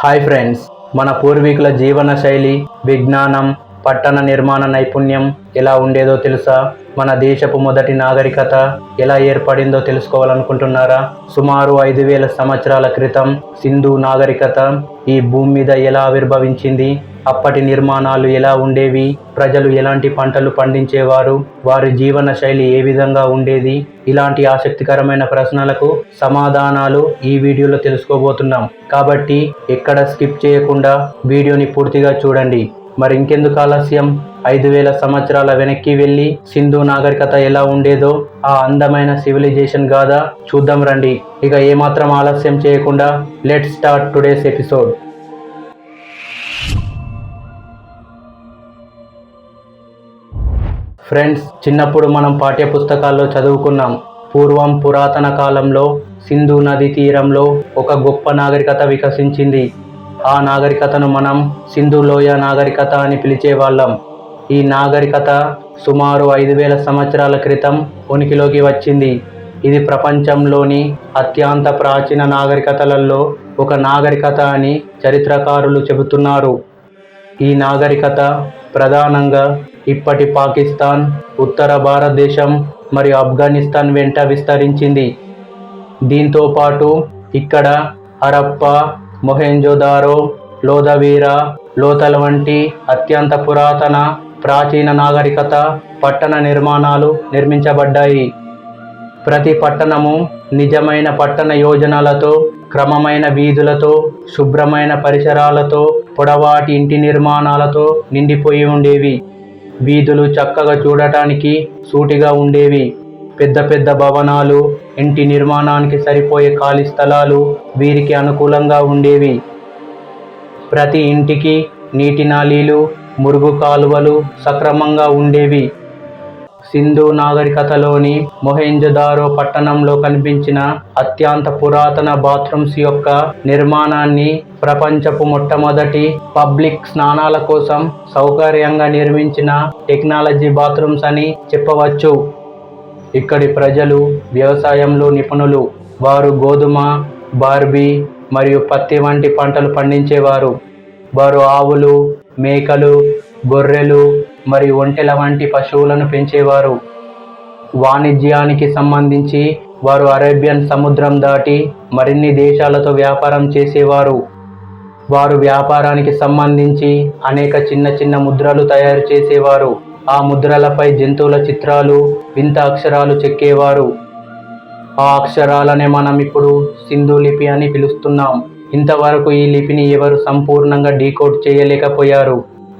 Hi friends, మన పూర్వీకుల జీవన శైలి, విజ్ఞానం, పట్టణ నిర్మాణ నైపుణ్యం ఎలా ఉండేదో తెలుసా? మన దేశపు మొదటి నాగరికత ఎలా ఏర్పడిందో తెలుసుకోవాలనుకుంటున్నారా? సుమారు 5000 సంవత్సరాల క్రితం సింధు నాగరికత ఈ భూమి మీద ఎలా ఆవిర్భవించింది? అప్పటి నిర్మాణాలు ఎలా ఉండేవి? ప్రజలు ఎలాంటి పంటలు పండించేవారు? వారి జీవన శైలి ఏ విధంగా ఉండేది? ఇలాంటి ఆసక్తికరమైన ప్రశ్నలకు సమాధానాలు ఈ వీడియోలో తెలుసుకోబోతున్నాం. కాబట్టి ఎక్కడ స్కిప్ చేయకుండా వీడియోని పూర్తిగా చూడండి. మరి ఇంకెందుకు ఆలస్యం, 5000 సంవత్సరాల వెనక్కి వెళ్ళి సింధు నాగరికత ఎలా ఉండేదో ఆ అందమైన సివిలైజేషన్ గాథ చూద్దాం రండి. ఇక ఏమాత్రం ఆలస్యం చేయకుండా let's start today's episode. Friends, చిన్నప్పుడు మనం పాఠ్య పుస్తకాల్లో చదువుకున్నాం. పూర్వం పురాతన కాలంలో సింధు నది తీరంలో ఒక గొప్ప నాగరికత వికసించింది. ఆ నాగరికతను మనం సింధు లోయ నాగరికత అని పిలిచేవాళ్ళం. ఈ నాగరికత సుమారు 5000 సంవత్సరాల క్రితం ఉనికిలోకి వచ్చింది. ఇది ప్రపంచంలోని అత్యంత ప్రాచీన నాగరికతలలో ఒక నాగరికత అని చరిత్రకారులు చెబుతున్నారు. ఈ నాగరికత ప్రధానంగా ఇప్పటి పాకిస్తాన్, ఉత్తర భారతదేశం మరియు ఆఫ్ఘనిస్తాన్ వెంట విస్తరించింది. దీంతో పాటు ఇక్కడ హరప్పా, మొహెంజోదారో, లోథవీరా, లోథల్ వంటి అత్యంత పురాతన ప్రాచీన నాగరికత పట్టణ నిర్మాణాలు నిర్మించబడ్డాయి. ప్రతి పట్టణము నిజమైన పట్టణ యోజనలతో, క్రమమైన వీధులతో, శుభ్రమైన పరిసరాలతో, పొడవాటి ఇంటి నిర్మాణాలతో నిండిపోయి ఉండేవి. వీధులు చక్కగా చూడటానికి సూటిగా ఉండేవి. పెద్ద పెద్ద భవనాలు, ఇంటి నిర్మాణానికి సరిపోయే ఖాళీ స్థలాలు వీరికి అనుకూలంగా ఉండేవి. ప్రతి ఇంటికి నీటి నాళీలు, మురుగు కాలువలు సక్రమంగా ఉండేవి. సింధు నాగరికతలోని మొహెంజోదారో పట్టణంలో కనిపించిన అత్యంత పురాతన బాత్రూమ్స్ యొక్క నిర్మాణాన్ని ప్రపంచపు మొట్టమొదటి పబ్లిక్ స్నానాల కోసం సౌకర్యంగా నిర్మించిన టెక్నాలజీ బాత్రూమ్స్ అని చెప్పవచ్చు. ఇక్కడి ప్రజలు వ్యవసాయంలో నిపుణులు. వారు గోధుమ, బార్బీ మరియు పత్తి వంటి పంటలు పండించేవారు. వారు ఆవులు, మేకలు, గొర్రెలు మరియు ఒంటెల వంటి పశువులను పెంచేవారు. వాణిజ్యానికి సంబంధించి వారు అరేబియన్ సముద్రం దాటి మరిన్ని దేశాలతో వ్యాపారం చేసేవారు. వారు వ్యాపారానికి సంబంధించి అనేక చిన్న చిన్న ముద్రలు తయారు చేసేవారు. ఆ ముద్రలపై జంతువుల చిత్రాలు, వింత అక్షరాలు చెక్కేవారు. ఆ అక్షరాలనే మనం ఇప్పుడు సింధు లిపి అని పిలుస్తున్నాం. ఇంతవరకు ఈ లిపిని ఎవరు సంపూర్ణంగా డీకోడ్ చేయలేకపోయారు.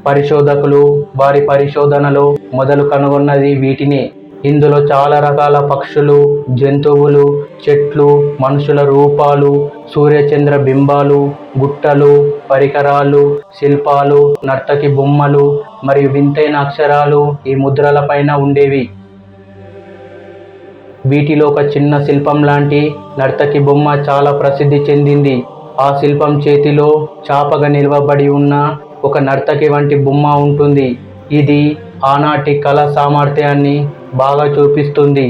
పరిశోధకులు వారి పరిశోధనలో మొదలు కనుగొన్నది వీటిని. ఇందులో చాలా రకాల పక్షులు, జంతువులు, చెట్లు, మనుషుల రూపాలు, సూర్యచంద్ర బింబాలు, గుట్టలు, పరికరాలు, శిల్పాలు, నర్తకి బొమ్మలు మరియు వింతైన అక్షరాలు ఈ ముద్రలపైన ఉండేవి. వీటిలో ఒక చిన్న శిల్పం లాంటి నర్తకి బొమ్మ చాలా ప్రసిద్ధి చెందింది. ఆ శిల్పం చేతిలో చాపగా నిలవబడి ఉన్న ఒక నర్తకి వంటి బొమ్మ ఉంటుంది. ఇది ఆనాటి కళ సామర్థ్యాన్ని బాగా చూపిస్తుంది.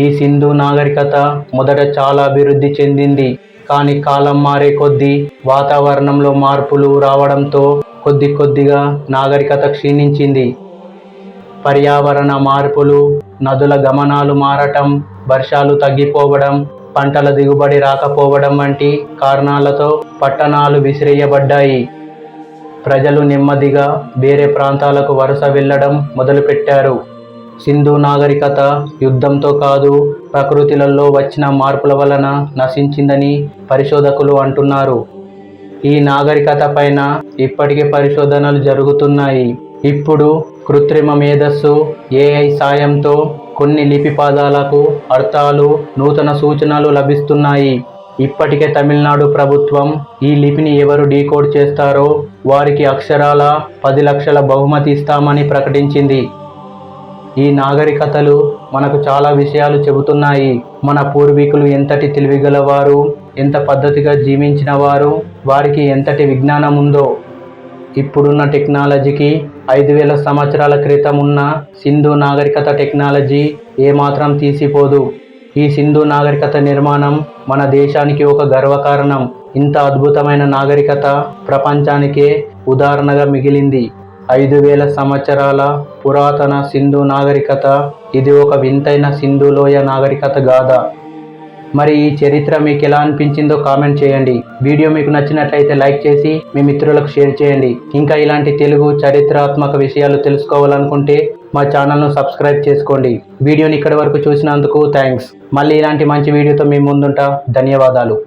ఈ సింధు నాగరికత మొదట చాలా అభివృద్ధి చెందింది. కానీ కాలం మారే కొద్దీ వాతావరణంలో మార్పులు రావడంతో కొద్దిగా నాగరికత క్షీణించింది. పర్యావరణ మార్పులు, నదుల గమనాలు మారటం, వర్షాలు తగ్గిపోవడం, పంటల దిగుబడి రాకపోవడం వంటి కారణాలతో పట్టణాలు విసిరేయబడ్డాయి. ప్రజలు నెమ్మదిగా వేరే ప్రాంతాలకు వలస వెళ్ళడం మొదలుపెట్టారు. సింధు నాగరికత యుద్ధంతో కాదు, ప్రకృతిలలో వచ్చిన మార్పుల వలన నశించిందని పరిశోధకులు అంటున్నారు. ఈ నాగరికత పైన ఇప్పటికే పరిశోధనలు జరుగుతున్నాయి. ఇప్పుడు కృత్రిమ మేధస్సు, AI సాయంతో కొన్ని లిపి పదాలకు అర్థాలు, నూతన సూచనలు లభిస్తున్నాయి. ఇప్పటికే తమిళనాడు ప్రభుత్వం ఈ లిపిని ఎవరు డీకోడ్ చేస్తారో వారికి అక్షరాల 10 లక్షల బహుమతి ఇస్తామని ప్రకటించింది. ఈ నాగరికతలు మనకు చాలా విషయాలు చెబుతున్నాయి. మన పూర్వీకులు ఎంతటి తెలివిగలవారు, ఎంత పద్ధతిగా జీవించిన వారు, వారికి ఎంతటి విజ్ఞానం ఉందో. ఇప్పుడున్న టెక్నాలజీకి 5000 సంవత్సరాల క్రితం ఉన్న సింధు నాగరికత టెక్నాలజీ ఏమాత్రం తీసిపోదు. ఈ సింధు నాగరికత నిర్మాణం మన దేశానికి ఒక గర్వకారణం. ఇంత అద్భుతమైన నాగరికత ప్రపంచానికే ఉదాహరణగా మిగిలింది. 5000 సంవత్సరాల పురాతన సింధు నాగరికత. ఇది ఒక వింతైన సింధు లోయ నాగరికత గాథ. మరి ఈ చరిత్ర మీకు ఎలా అనిపించిందో కామెంట్ చేయండి. వీడియో మీకు నచ్చినట్లయితే లైక్ చేసి మీ మిత్రులకు షేర్ చేయండి. ఇంకా ఇలాంటి తెలుగు చరిత్రాత్మక విషయాలు తెలుసుకోవాలనుకుంటే మా ఛానల్ను సబ్స్క్రైబ్ చేసుకోండి. వీడియోని ఇక్కడి వరకు చూసినందుకు థ్యాంక్స్. మళ్ళీ ఇలాంటి మంచి వీడియోతో మీ ముందుంటా. ధన్యవాదాలు.